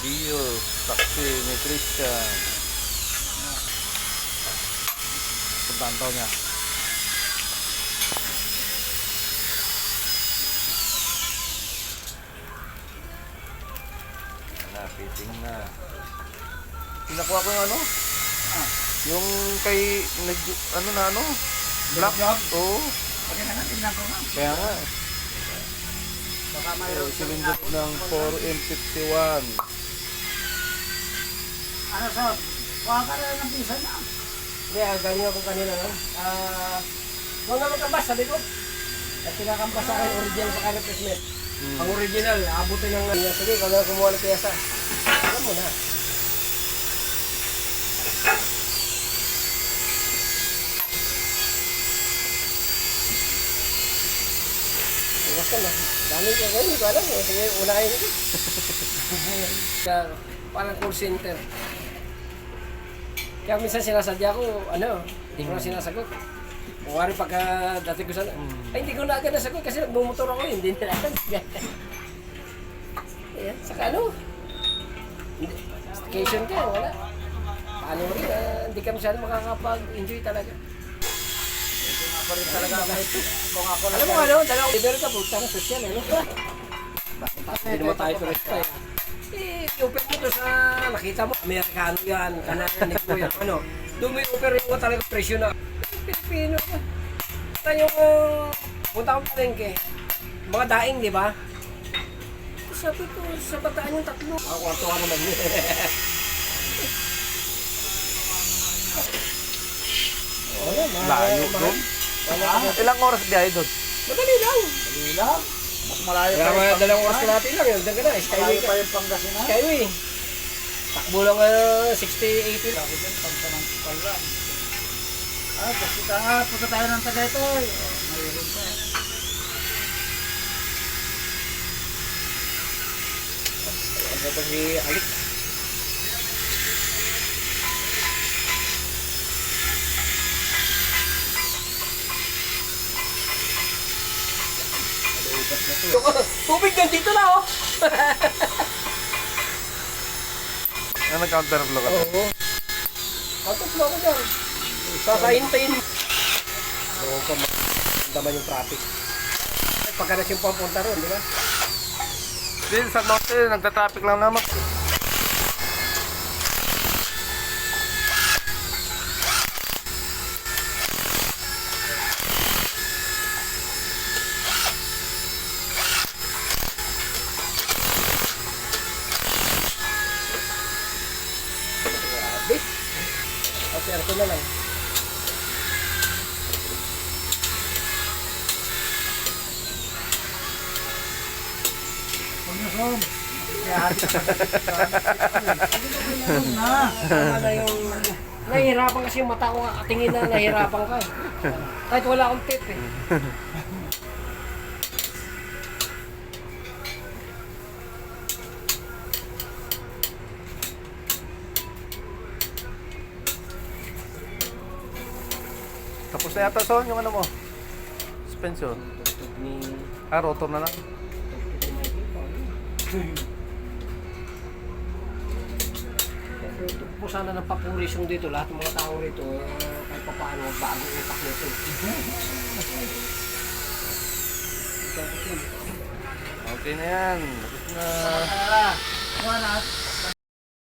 Dio, saksi ni Christian. Puntahan daw niya. Fitting na. Pinakuha ko yung ano? Yung kay ano na ano? Black job? Oo. Okay na natin lang ko nga. Kaya nga. Baka mayroon Silindot ng 4M51. Ano Sob? Kuha ka na ng pisa na. Hindi, galing ako kanina, no? Huwag na magkambas, sabi ko. At kinakambas sa akin, original sa kanan Smith. Ang original, abutin ng niya. Sige, ikaw na kumuha ng piyasa. Alam mo na. Iwas ka na. Dami ka ngayon, hindi ko alam. Sige, unahin ko. Parang call center. Kaya minsan sinasadya ko, hindi ko na sinasagot. Kung wari pagka dati ko sana, ay hindi ko na agad nasagot kasi nagmumotor ako, hindi nila agad. Ayan, saka staycation ka, wala. Paano rin, hindi ka masyado makakapag-enjoy talaga. Ito nga pa rin talaga kahit kung ako lang. Alam mo dalawang libre ka, butang social, Hindi naman tayo turista eh. I-open mo to sa, nakita mo, Amerikano yan, Canadian, ko yan, doon mo i-open mo talaga presyo na. Pilipino ka. Ito yung, punta akong palengke, mga daing, di ba? Sabi ko, sa bataan yung tatlo. Kwarto ka naman yun. Layo doon. Ilang oras biyahe doon? Madali lang. Dali lang. Mas malayo pa Kaya yung dalawang oras kalahati lang yun. Diyan ka na, Skyway malayo ka. pa yung Pangasinan. Skyway. Takbo lang 60-80 lang. Sabi din, pagsamantikal lang. Punta tayo ng Tagaytay. Mayroon pa. Ito si Alik. Tubig yan dito na, oh! Ano counterflow ka? Oo. Counterflow ko dyan. Sasahintayin. Huwag ka magdaman yung traffic. Pagka na siyang papunta ron, di ba? Din sa norte, nagta-traffic lang naman. Grabe. Kasi aircon na lang. Huwag na Sob. Kaya hati ka na. Tama na yung... Nahihirapan kasi yung mata ko nga. Tingin na nahihirapan ka. Kahit wala akong tip eh. Tapos na yata son yung ano mo? Suspension. Rotor na lang. Po sana ng papuris yung dito. Lahat ng mga tao rito, kahit pa paano, bagong utak nito. Okay na yan. Tapos na. Ah,